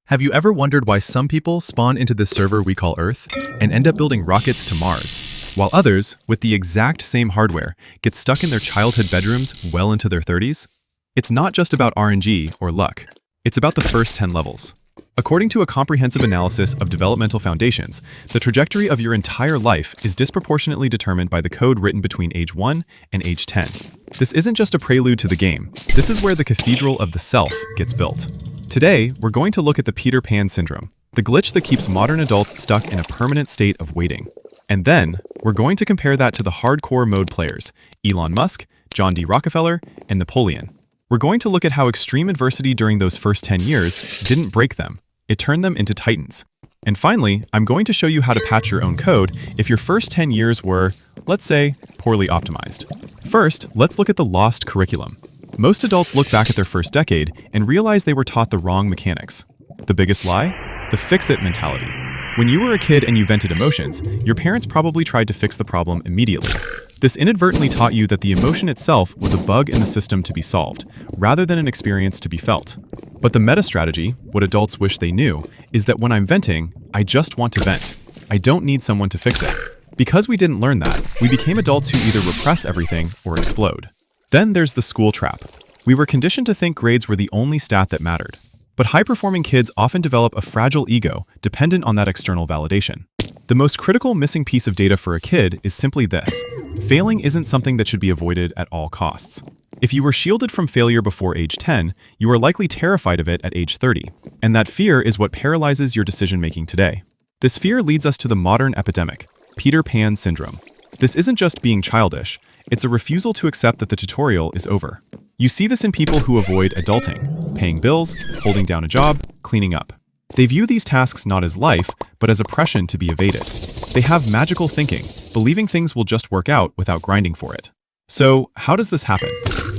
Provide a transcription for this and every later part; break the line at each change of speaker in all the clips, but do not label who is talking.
Have you ever wondered why some people spawn into this server we call Earth and end up building rockets to Mars, while others, with the exact same hardware, get stuck in their childhood bedrooms well into their 30s? It's not just about RNG or luck. It's about the first 10 levels. According to a comprehensive analysis of developmental foundations, the trajectory of your entire life is disproportionately determined by the code written between age 1 and age 10. This isn't just a prelude to the game. This is where the cathedral of the self gets built. Today, we're going to look at the Peter Pan syndrome, the glitch that keeps modern adults stuck in a permanent state of waiting. And then, we're going to compare that to the hardcore mode players, Elon Musk, John D. Rockefeller, and Napoleon. We're going to look at how extreme adversity during those first 10 years didn't break them. It turned them into titans. And finally, I'm going to show you how to patch your own code if your first 10 years were, let's say, poorly optimized. First, let's look at the lost curriculum. Most adults look back at their first decade and realize they were taught the wrong mechanics. The biggest lie? The fix-it mentality. When you were a kid and you vented emotions, your parents probably tried to fix the problem immediately. This inadvertently taught you that the emotion itself was a bug in the system to be solved, rather than an experience to be felt. But the meta strategy, what adults wish they knew, is that when I'm venting, I just want to vent. I don't need someone to fix it. Because we didn't learn that, we became adults who either repress everything or explode. Then there's the school trap. We were conditioned to think grades were the only stat that mattered. But high-performing kids often develop a fragile ego dependent on that external validation. The most critical missing piece of data for a kid is simply this: failing isn't something that should be avoided at all costs. If you were shielded from failure before age 10, you are likely terrified of it at age 30. And that fear is what paralyzes your decision-making today. This fear leads us to the modern epidemic, Peter Pan syndrome. This isn't just being childish, it's a refusal to accept that the tutorial is over. You see this in people who avoid adulting, paying bills, holding down a job, cleaning up. They view these tasks not as life, but as oppression to be evaded. They have magical thinking, believing things will just work out without grinding for it. So, how does this happen?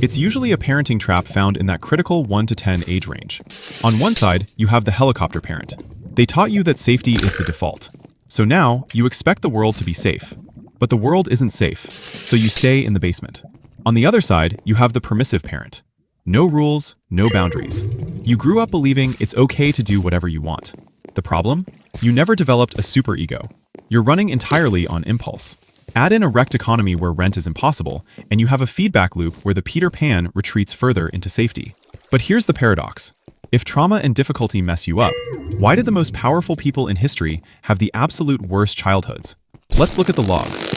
It's usually a parenting trap found in that critical 1 to 10 age range. On one side, you have the helicopter parent. They taught you that safety is the default. So now, you expect the world to be safe. But the world isn't safe, so you stay in the basement. On the other side, you have the permissive parent. No rules, no boundaries. You grew up believing it's okay to do whatever you want. The problem? You never developed a superego. You're running entirely on impulse. Add in a wrecked economy where rent is impossible, and you have a feedback loop where the Peter Pan retreats further into safety. But here's the paradox. If trauma and difficulty mess you up, why did the most powerful people in history have the absolute worst childhoods? Let's look at the logs.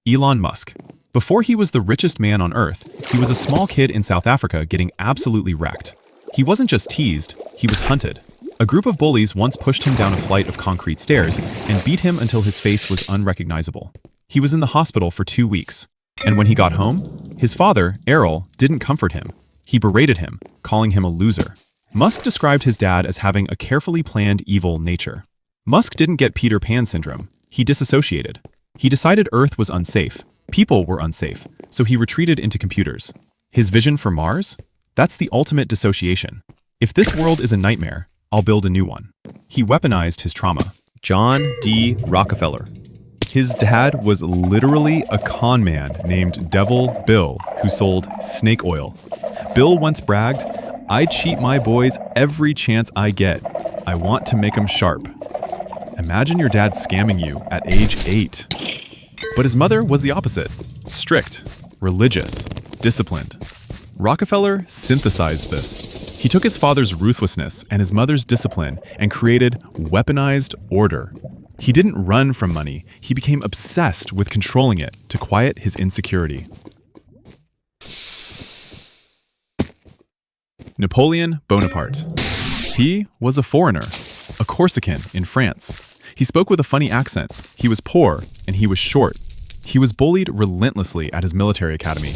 Elon Musk. Before he was the richest man on Earth, he was a small kid in South Africa getting absolutely wrecked. He wasn't just teased, he was hunted. A group of bullies once pushed him down a flight of concrete stairs and beat him until his face was unrecognizable. He was in the hospital for 2 weeks. And when he got home, his father, Errol, didn't comfort him. He berated him, calling him a loser. Musk described his dad as having a carefully planned evil nature. Musk didn't get Peter Pan syndrome. He disassociated. He decided Earth was unsafe. People were unsafe, so he retreated into computers. His vision for Mars? That's the ultimate dissociation. If this world is a nightmare, I'll build a new one. He weaponized his trauma.
John D. Rockefeller.
His dad was literally a con man named Devil Bill who sold snake oil. Bill once bragged, "I cheat my boys every chance I get. I want to make them sharp." Imagine your dad scamming you at age 8. But his mother was the opposite. Strict, religious, disciplined. Rockefeller synthesized this. He took his father's ruthlessness and his mother's discipline and created weaponized order. He didn't run from money, he became obsessed with controlling it to quiet his insecurity. Napoleon Bonaparte. He was a foreigner, a Corsican in France. He spoke with a funny accent. He was poor, and he was short. He was bullied relentlessly at his military academy.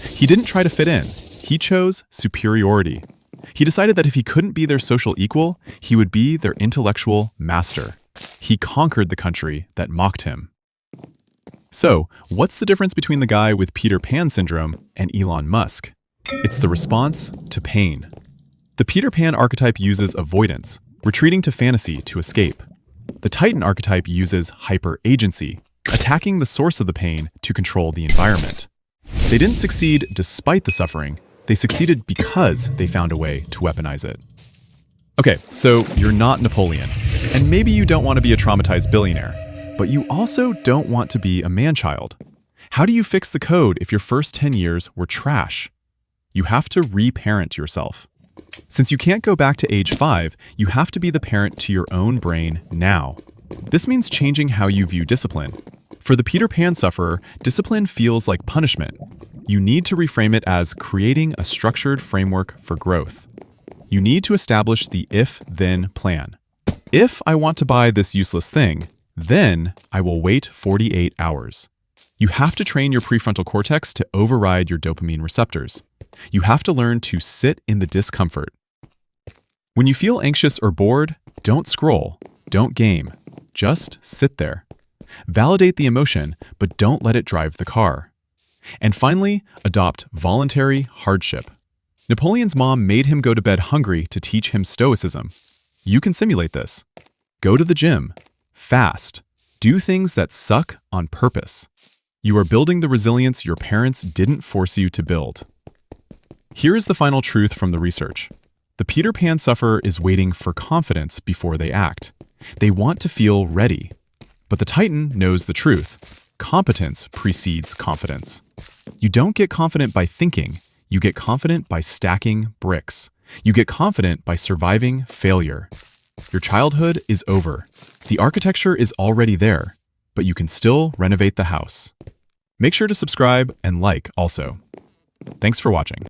He didn't try to fit in. He chose superiority. He decided that if he couldn't be their social equal, he would be their intellectual master. He conquered the country that mocked him. So, what's the difference between the guy with Peter Pan syndrome and Elon Musk? It's the response to pain. The Peter Pan archetype uses avoidance, retreating to fantasy to escape. The Titan archetype uses hyper-agency, attacking the source of the pain to control the environment. They didn't succeed despite the suffering, they succeeded because they found a way to weaponize it. Okay, so you're not Napoleon, and maybe you don't want to be a traumatized billionaire, but you also don't want to be a man-child. How do you fix the code if your first 10 years were trash? You have to reparent yourself. Since you can't go back to age 5, you have to be the parent to your own brain now. This means changing how you view discipline. For the Peter Pan sufferer, discipline feels like punishment. You need to reframe it as creating a structured framework for growth. You need to establish the if-then plan. If I want to buy this useless thing, then I will wait 48 hours. You have to train your prefrontal cortex to override your dopamine receptors. You have to learn to sit in the discomfort. When you feel anxious or bored, don't scroll, don't game, just sit there. Validate the emotion, but don't let it drive the car. And finally, adopt voluntary hardship. Napoleon's mom made him go to bed hungry to teach him stoicism. You can simulate this. Go to the gym. Fast. Do things that suck on purpose. You are building the resilience your parents didn't force you to build. Here is the final truth from the research. The Peter Pan sufferer is waiting for confidence before they act. They want to feel ready. But the Titan knows the truth. Competence precedes confidence. You don't get confident by thinking. You get confident by stacking bricks. You get confident by surviving failure. Your childhood is over. The architecture is already there, but you can still renovate the house. Make sure to subscribe and like also. Thanks for watching.